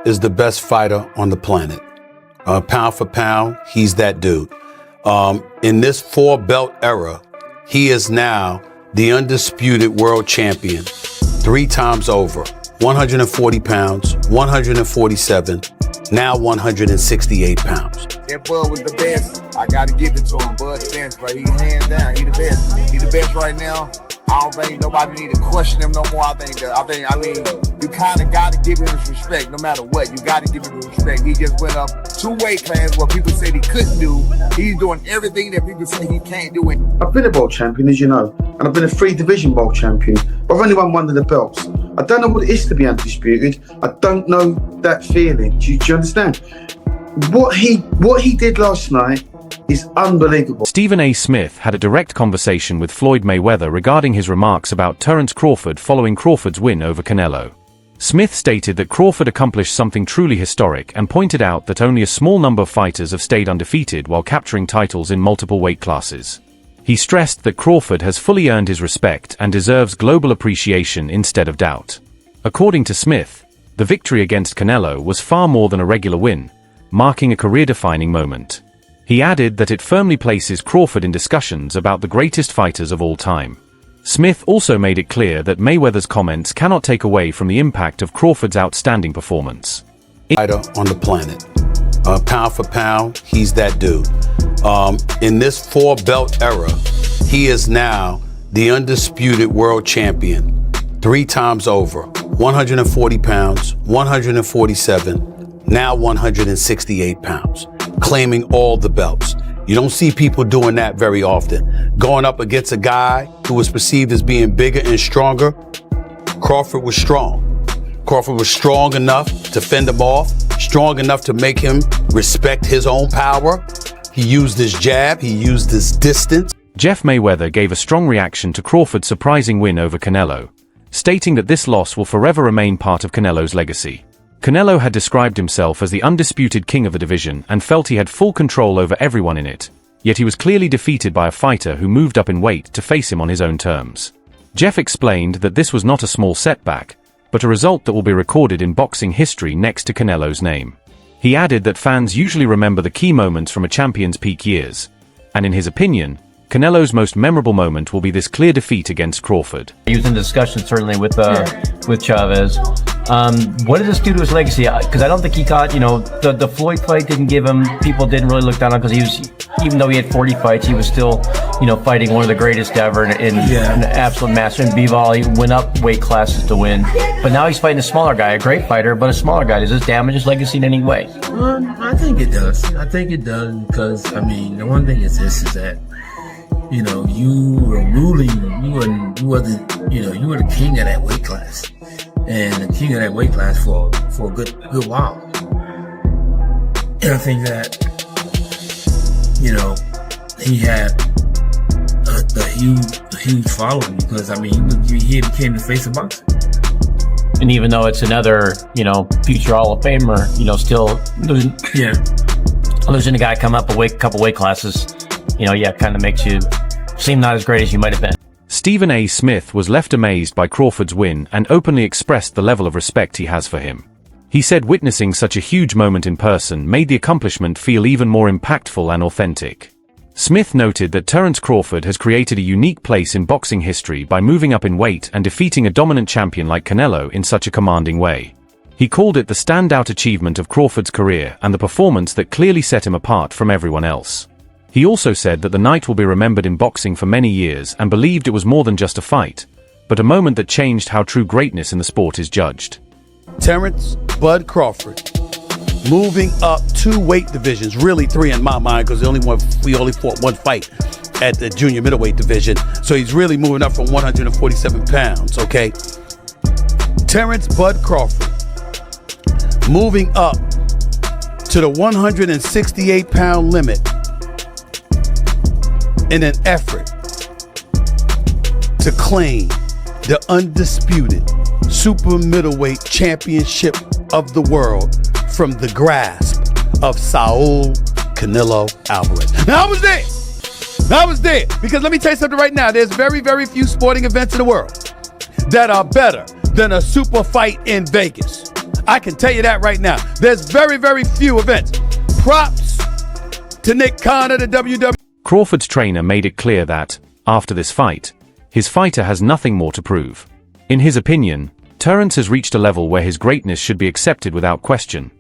is the best fighter on the planet. Pound for pound, he's that dude. In this 4-belt era, he is now the undisputed world champion 3 times over. 140 pounds, 147, now 168 pounds. That Bud was the best. I gotta give it to him. Bud's the best, but he hands down. He the best. He the best right now. I don't think nobody need to question him no more. I mean, you kind of got to give him his respect no matter what. You got to give him his respect. He just went up 2 weight classes what people said he couldn't do. He's doing everything that people say he can't do. I've been a world champion, as you know, and I've been a 3-division world champion. I've only won 1 of the belts. I don't know what it is to be undisputed. I don't know that feeling. Do you understand? What he did last night is unbelievable. Stephen A. Smith had a direct conversation with Floyd Mayweather regarding his remarks about Terence Crawford following Crawford's win over Canelo. Smith stated that Crawford accomplished something truly historic and pointed out that only a small number of fighters have stayed undefeated while capturing titles in multiple weight classes. He stressed that Crawford has fully earned his respect and deserves global appreciation instead of doubt. According to Smith, the victory against Canelo was far more than a regular win, marking a career-defining moment. He added that it firmly places Crawford in discussions about the greatest fighters of all time. Smith also made it clear that Mayweather's comments cannot take away from the impact of Crawford's outstanding performance. Fighter on the planet. Pound for pound, he's that dude. In this 4-belt era, he is now the undisputed world champion 3 times over. 140 pounds, 147, now 168 pounds. Claiming all the belts. You don't see people doing that very often. Going up against a guy who was perceived as being bigger and stronger, Crawford was strong. Crawford was strong enough to fend him off, strong enough to make him respect his own power. He used his jab, he used his distance. Jeff Mayweather gave a strong reaction to Crawford's surprising win over Canelo, stating that this loss will forever remain part of Canelo's legacy. Canelo had described himself as the undisputed king of the division and felt he had full control over everyone in it, yet he was clearly defeated by a fighter who moved up in weight to face him on his own terms. Jeff explained that this was not a small setback, but a result that will be recorded in boxing history next to Canelo's name. He added that fans usually remember the key moments from a champion's peak years, and in his opinion, Canelo's most memorable moment will be this clear defeat against Crawford. He was in discussion certainly with Chavez. What does this do to his legacy? Because I don't think he got, the Floyd fight didn't give him, people didn't really look down on, because he was, even though he had 40 fights, he was still, fighting one of the greatest ever in an absolute master. In Bivol, he went up weight classes to win. But now he's fighting a smaller guy, a great fighter, but a smaller guy. Does this damage his legacy in any way? I think it does. I think it does because, the one thing is this, is that, you were ruling, you were the king of that weight class. And the king of that weight class for a good while. And I think that, he had a huge following because, he became the face of boxing. And even though it's another, future Hall of Famer, still losing a guy come up a couple weight classes, kind of makes you seem not as great as you might have been. Stephen A. Smith was left amazed by Crawford's win and openly expressed the level of respect he has for him. He said witnessing such a huge moment in person made the accomplishment feel even more impactful and authentic. Smith noted that Terence Crawford has created a unique place in boxing history by moving up in weight and defeating a dominant champion like Canelo in such a commanding way. He called it the standout achievement of Crawford's career and the performance that clearly set him apart from everyone else. He also said that the night will be remembered in boxing for many years and believed it was more than just a fight, but a moment that changed how true greatness in the sport is judged. Terence Bud Crawford moving up 2 weight divisions, really 3 in my mind, because we only fought 1 fight at the junior middleweight division. So he's really moving up from 147 pounds, okay? Terence Bud Crawford moving up to the 168-pound limit in an effort to claim the undisputed super middleweight championship of the world from the grasp of Saul Canelo Alvarez. Now I was there because let me tell you something right now. There's very, very few sporting events in the world that are better than a super fight in Vegas. I can tell you that right now. There's very, very few events. Props to Nick Khan of the WWE. Crawford's trainer made it clear that, after this fight, his fighter has nothing more to prove. In his opinion, Terence has reached a level where his greatness should be accepted without question,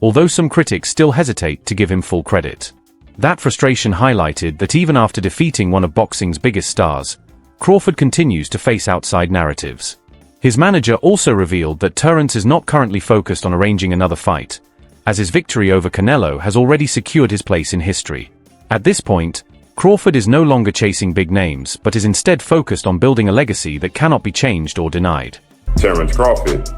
although some critics still hesitate to give him full credit. That frustration highlighted that even after defeating one of boxing's biggest stars, Crawford continues to face outside narratives. His manager also revealed that Terence is not currently focused on arranging another fight, as his victory over Canelo has already secured his place in history. At this point, Crawford is no longer chasing big names, but is instead focused on building a legacy that cannot be changed or denied. Terence Crawford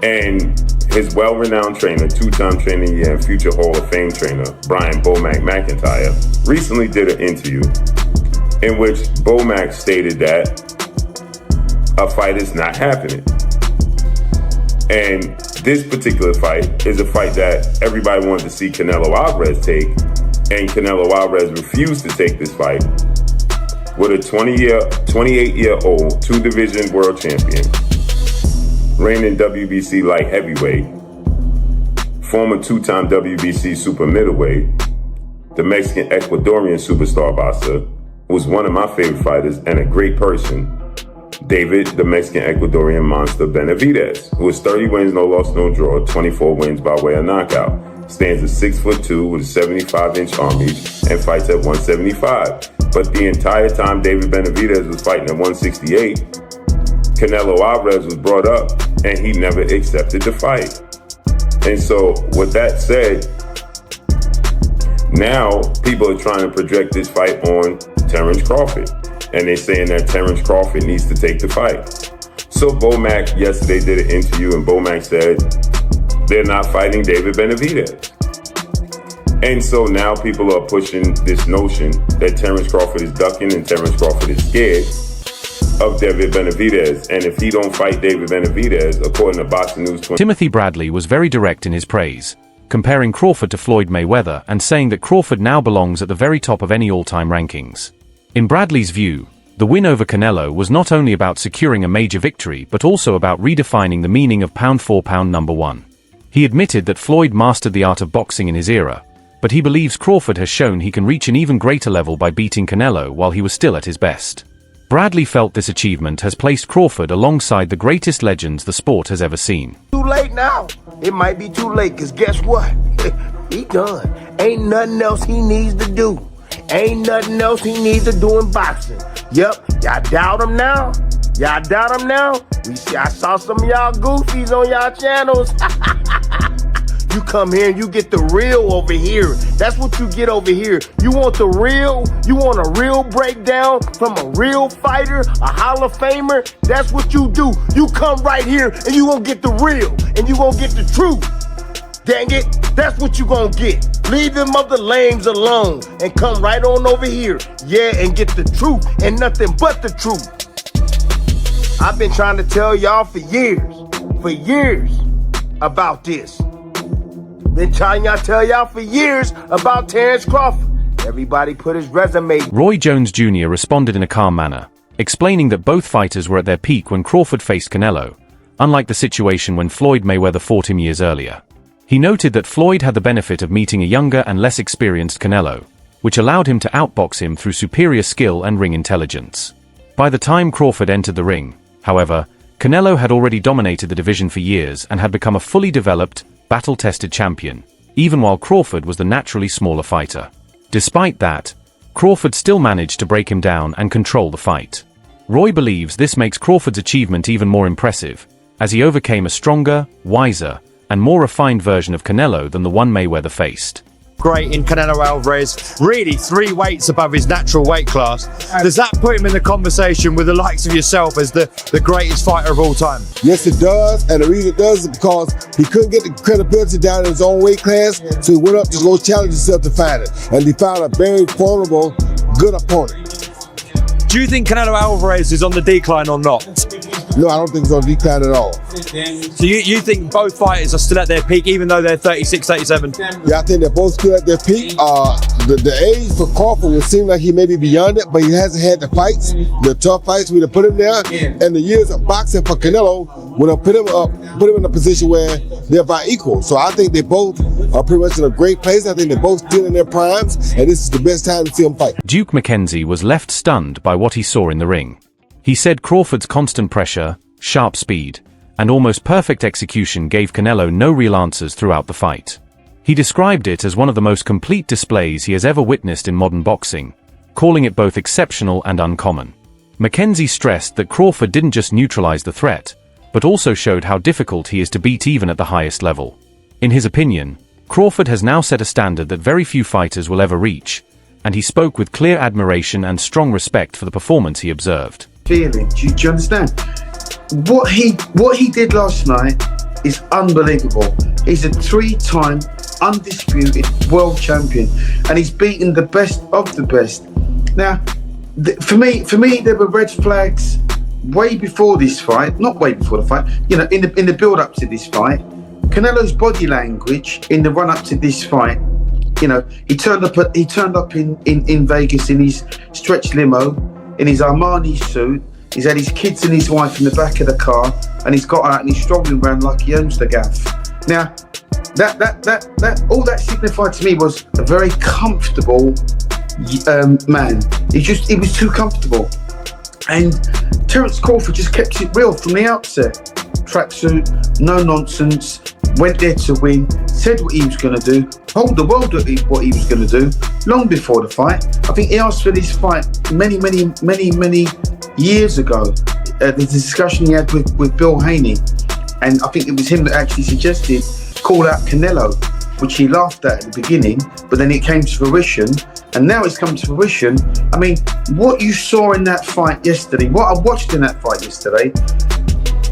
and his well-renowned trainer, two-time trainer of the year and future Hall of Fame trainer, Brian Bomac McIntyre, recently did an interview in which Bomac stated that a fight is not happening. And this particular fight is a fight that everybody wanted to see Canelo Alvarez take, and Canelo Alvarez refused to take this fight with a 28-year-old two-division world champion, reigning WBC light heavyweight, former two-time WBC super middleweight, the Mexican Ecuadorian superstar boxer, who's one of my favorite fighters and a great person, David, the Mexican Ecuadorian monster Benavidez, who has 30 wins, no loss, no draw, 24 wins by way of knockout, stands at 6'2" with a 75-inch arm reach and fights at 175. But the entire time David Benavidez was fighting at 168, Canelo Alvarez was brought up and he never accepted the fight. And so with that said, now people are trying to project this fight on Terence Crawford. And they're saying that Terence Crawford needs to take the fight. So Bomac yesterday did an interview and Bomac said they're not fighting David Benavidez. And so now people are pushing this notion that Terence Crawford is ducking and Terence Crawford is scared of David Benavidez. And if he don't fight David Benavidez, according to Boxing News 20... Timothy Bradley was very direct in his praise, comparing Crawford to Floyd Mayweather and saying that Crawford now belongs at the very top of any all-time rankings. In Bradley's view, the win over Canelo was not only about securing a major victory but also about redefining the meaning of pound-for-pound number one. He admitted that Floyd mastered the art of boxing in his era, but he believes Crawford has shown he can reach an even greater level by beating Canelo while he was still at his best. Bradley felt this achievement has placed Crawford alongside the greatest legends the sport has ever seen. Too late now. It might be too late, because guess what? He done. Ain't nothing else he needs to do. Ain't nothing else he needs to do in boxing. Yep, y'all doubt him now? Y'all doubt him now? I saw some of y'all goofies on y'all channels. You come here and you get the real over here. That's what you get over here. You want the real? You want a real breakdown from a real fighter, a Hall of Famer? That's what you do. You come right here and you gonna get the real and you gonna get the truth. Dang it, that's what you gonna get. Leave them other lames alone and come right on over here. Yeah, and get the truth and nothing but the truth. I've been trying to tell y'all for years about this. Been trying to tell y'all for years about Terence Crawford. Everybody put his resume. Roy Jones Jr. responded in a calm manner, explaining that both fighters were at their peak when Crawford faced Canelo, unlike the situation when Floyd Mayweather fought him years earlier. He noted that Floyd had the benefit of meeting a younger and less experienced Canelo, which allowed him to outbox him through superior skill and ring intelligence. By the time Crawford entered the ring, however, Canelo had already dominated the division for years and had become a fully developed, battle-tested champion, even while Crawford was the naturally smaller fighter. Despite that, Crawford still managed to break him down and control the fight. Roy believes this makes Crawford's achievement even more impressive, as he overcame a stronger, wiser, and more refined version of Canelo than the one Mayweather faced. Great in Canelo Alvarez, really 3 weights above his natural weight class. Does that put him in the conversation with the likes of yourself as the greatest fighter of all time? Yes, it does, and the reason it does is because he couldn't get the credibility down in his own weight class, so he went up to go challenge himself to fight it, and he found a very formidable, good opponent. Do you think Canelo Alvarez is on the decline or not? No, I don't think he's on the decline at all. So you think both fighters are still at their peak, even though they're 36, 37? Yeah, I think they're both still at their peak. the age for Crawford would seem like he may be beyond it, but he hasn't had the fights, the tough fights we have put him there, and the years of boxing for Canelo would have put him in a position where they're about equal. So I think they both are pretty much in a great place. I think they're both still in their primes, and this is the best time to see them fight. Duke McKenzie was left stunned by what he saw in the ring. He said Crawford's constant pressure, sharp speed, and almost perfect execution gave Canelo no real answers throughout the fight. He described it as one of the most complete displays he has ever witnessed in modern boxing, calling it both exceptional and uncommon. McKenzie stressed that Crawford didn't just neutralize the threat, but also showed how difficult he is to beat even at the highest level. In his opinion, Crawford has now set a standard that very few fighters will ever reach, and he spoke with clear admiration and strong respect for the performance he observed. Feeling, do you understand? What he did last night is unbelievable. He's a 3-time undisputed world champion, and he's beaten the best of the best. Now, for me, there were red flags way before this fight. Not way before the fight. You know, in the build-up to this fight, Canelo's body language in the run-up to this fight. You know, he turned up in Vegas in his stretch limo, in his Armani suit. He's had his kids and his wife in the back of the car, and he's got out and he's strolling around like he owns the gaff. Now, that all that signified to me was a very comfortable man. He was too comfortable, and Terence Crawford just kept it real from the outset. Tracksuit, no nonsense. Went there to win, said what he was going to do, told the world what he was going to do long before the fight. I think he asked for this fight many years ago. The discussion he had with Bill Haney, and I think it was him that actually suggested call out Canelo, which he laughed at the beginning, but then it came to fruition, and now it's come to fruition. I mean, what you saw in that fight yesterday, what I watched in that fight yesterday,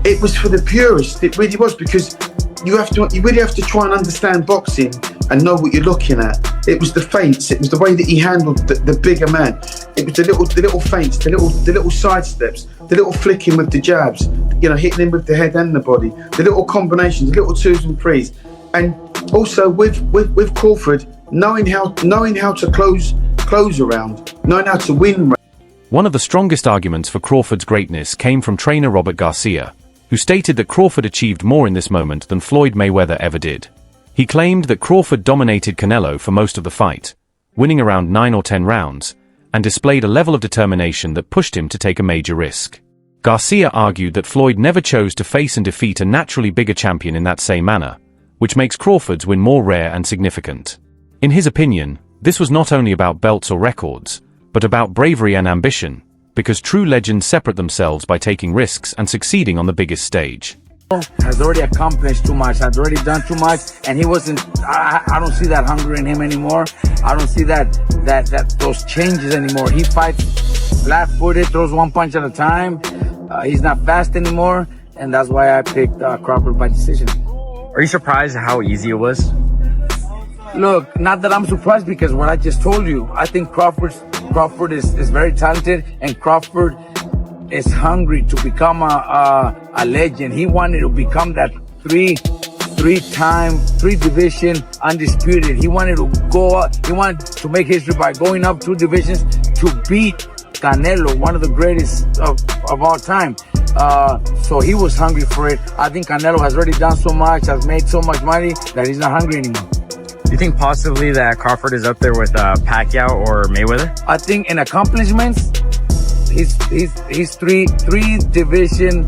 it was for the purists. It really was, because you really have to try and understand boxing and know what you're looking at. It was the feints. It was the way that he handled the bigger man. It was the little feints, the little side steps, the little flicking with the jabs. You know, hitting him with the head and the body. The little combinations, the little 2s and 3s, and also with Crawford knowing how to close around, knowing how to win. One of the strongest arguments for Crawford's greatness came from trainer Robert Garcia, who stated that Crawford achieved more in this moment than Floyd Mayweather ever did. He claimed that Crawford dominated Canelo for most of the fight, winning around 9 or 10 rounds, and displayed a level of determination that pushed him to take a major risk. Garcia argued that Floyd never chose to face and defeat a naturally bigger champion in that same manner, which makes Crawford's win more rare and significant. In his opinion, this was not only about belts or records, but about bravery and ambition, because true legends separate themselves by taking risks and succeeding on the biggest stage. Has already accomplished too much, has already done too much, and he wasn't, I don't see that hunger in him anymore. I don't see those changes anymore. He fights flat-footed, throws one punch at a time. He's not fast anymore, and that's why I picked Crawford by decision. Are you surprised how easy it was? Look, not that I'm surprised, because what I just told you, I think Crawford is very talented, and Crawford is hungry to become a legend. He wanted to become that three-time, 3-division undisputed. He wanted to go up, he wanted to make history by going up 2 divisions to beat Canelo, one of the greatest of all time. So he was hungry for it. I think Canelo has already done so much, has made so much money, that he's not hungry anymore. Do you think possibly that Crawford is up there with Pacquiao or Mayweather? I think in accomplishments, he's 3-division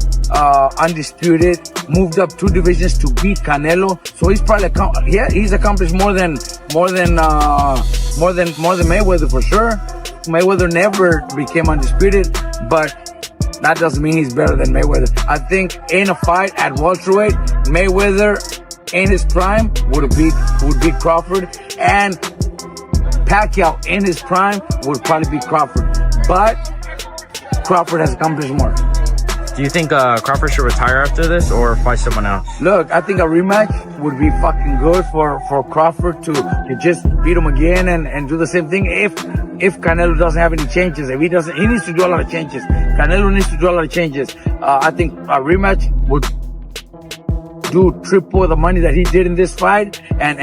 undisputed, moved up 2 divisions to beat Canelo. So he's probably he's accomplished more than Mayweather for sure. Mayweather never became undisputed, but that doesn't mean he's better than Mayweather. I think in a fight at welterweight, Mayweather in his prime would beat Crawford, and Pacquiao in his prime would probably beat Crawford. But Crawford has accomplished more. Do you think Crawford should retire after this or fight someone else? Look, I think a rematch would be fucking good for Crawford to just beat him again and do the same thing if Canelo doesn't have any changes. If he doesn't, he needs to do a lot of changes. Canelo needs to do a lot of changes. I think a rematch would do triple the money that he did in this fight and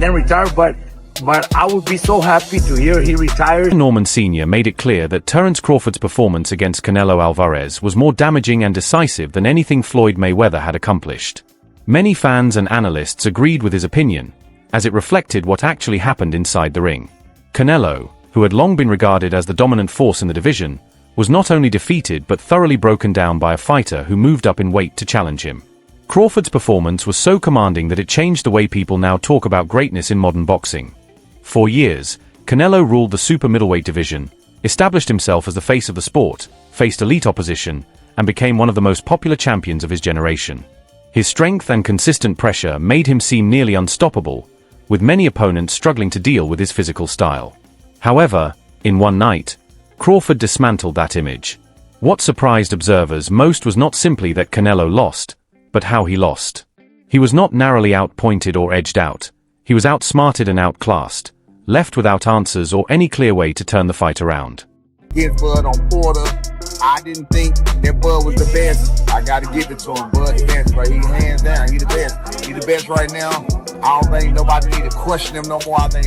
then retire. But But I would be so happy to hear he retired. Norman Sr. made it clear that Terence Crawford's performance against Canelo Alvarez was more damaging and decisive than anything Floyd Mayweather had accomplished. Many fans and analysts agreed with his opinion, as it reflected what actually happened inside the ring. Canelo, who had long been regarded as the dominant force in the division, was not only defeated but thoroughly broken down by a fighter who moved up in weight to challenge him. Crawford's performance was so commanding that it changed the way people now talk about greatness in modern boxing. For years, Canelo ruled the super middleweight division, established himself as the face of the sport, faced elite opposition, and became one of the most popular champions of his generation. His strength and consistent pressure made him seem nearly unstoppable, with many opponents struggling to deal with his physical style. However, in one night, Crawford dismantled that image. What surprised observers most was not simply that Canelo lost, but how he lost. He was not narrowly outpointed or edged out. He was outsmarted and outclassed, left without answers or any clear way to turn the fight around. Hit Bud on Porter. I didn't think that Bud was the best. I gotta give it to him. Bud's the best, right? He hands down. He the best. He the best right now. I don't think nobody need to question him no more. I mean,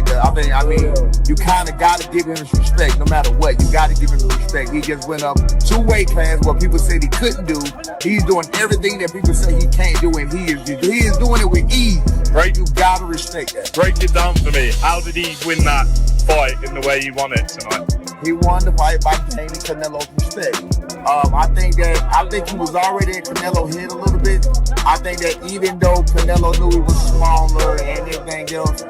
you kind of gotta give him his respect, no matter what. You gotta give him his respect. He just went up 2 weight classes what people said he couldn't do. He's doing everything that people say he can't do, and he is doing it with ease. Right? You gotta respect that. Break it down for me. How did he win that fight in the way he won it tonight? He won the fight by gaining Canelo's respect. I think he was already in Canelo's head a little bit. I think that even though Canelo knew he was smaller and everything else,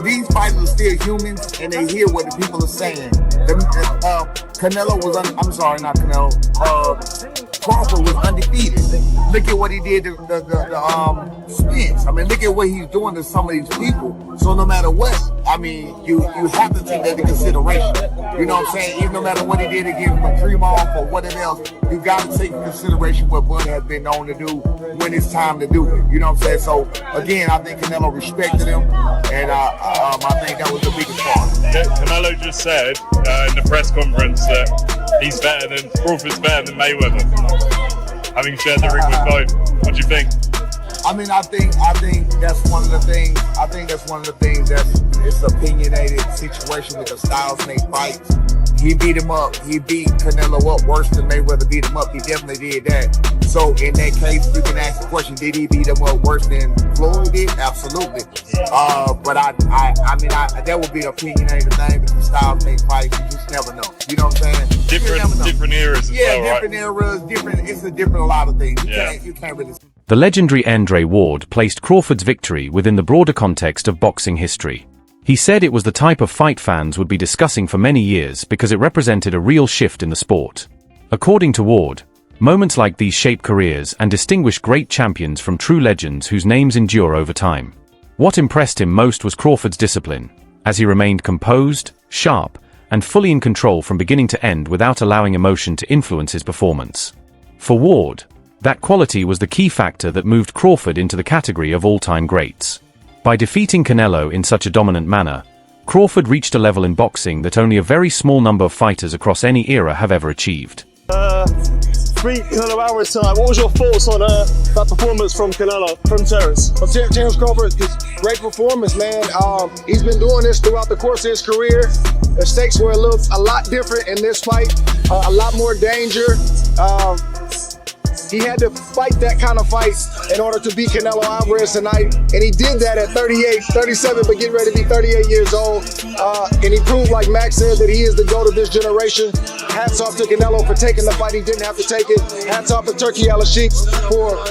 these fighters are still humans and they hear what the people are saying. Canelo was Crawford was undefeated. Look at what he did to the Spence. I mean, look at what he's doing to some of these people. So no matter what, I mean, you have to take that into consideration. You know what I'm saying? Even no matter what he did against Makrimov or whatever else, you got to take into consideration what Bud has been known to do when it's time to do it. You know what I'm saying? So again, I think Canelo respected him, and I think that was the biggest part. Canelo just said in the press conference that he's better than Crawford's better than Mayweather, having shared the ring with both. What do you think? I mean, I think that's one of the things. I think that's one of the things it's an opinionated situation with the styles they fight. He beat him up. He beat Canelo up worse than Mayweather beat him up. He definitely did that. So in that case, you can ask the question: did he beat him up worse than Floyd did? Absolutely. But I mean, that would be an opinionated thing. But the styles they fight, you just never know. You know what I'm saying? Different eras as well, right? Different eras. Different. It's a lot of things. You can't really. The legendary Andre Ward placed Crawford's victory within the broader context of boxing history. He said it was the type of fight fans would be discussing for many years because it represented a real shift in the sport. According to Ward, moments like these shape careers and distinguish great champions from true legends whose names endure over time. What impressed him most was Crawford's discipline, as he remained composed, sharp, and fully in control from beginning to end without allowing emotion to influence his performance. For Ward, that quality was the key factor that moved Crawford into the category of all-time greats. By defeating Canelo in such a dominant manner, Crawford reached a level in boxing that only a very small number of fighters across any era have ever achieved. Beat Canelo Alvarez tonight. What was your thoughts on that performance from Terence? Terence Crawford, great performance, man. He's been doing this throughout the course of his career. The stakes were a lot different in this fight, a lot more danger. He had to fight that kind of fight in order to beat Canelo Alvarez tonight, and he did that at 37, but getting ready to be 38 years old. And he proved, like Max said, that he is the GOAT of this generation. Hats off to Canelo for taking the fight. He didn't have to take it. Hats off to Turkey Al-Sheikh for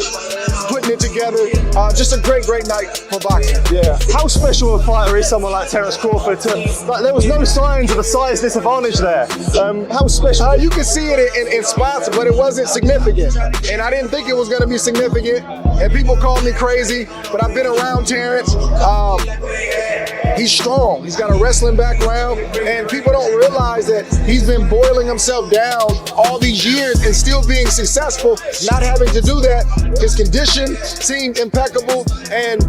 putting it together. Just a great night for boxing. Yeah. How special a fighter is someone like Terence Crawford? There was no signs of a size disadvantage there. How special? You can see it in spots, but it wasn't significant. And I didn't think it was going to be significant. And people call me crazy, but I've been around Terence. He's strong. He's got a wrestling background, and people don't realize that he's been boiling himself down all these years and still being successful, not having to do that. His condition seemed impeccable, and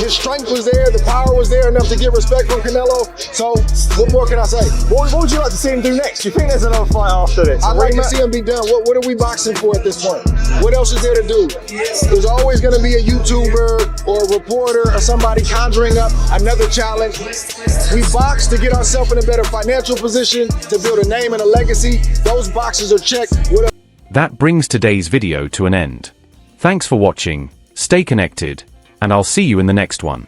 his strength was there, the power was there enough to get respect from Canelo. So what more can I say? What would you like to see him do next? Do you think there's another fight after this? I'd like to see him be done. What are we boxing for at this point? What else is there to do? There's always going to be a YouTuber or a reporter or somebody conjuring up another challenge. We box to get ourselves in a better financial position, to build a name and a legacy. Those boxes are checked with a That brings today's video to an end. Thanks for watching, stay connected, and I'll see you in the next one.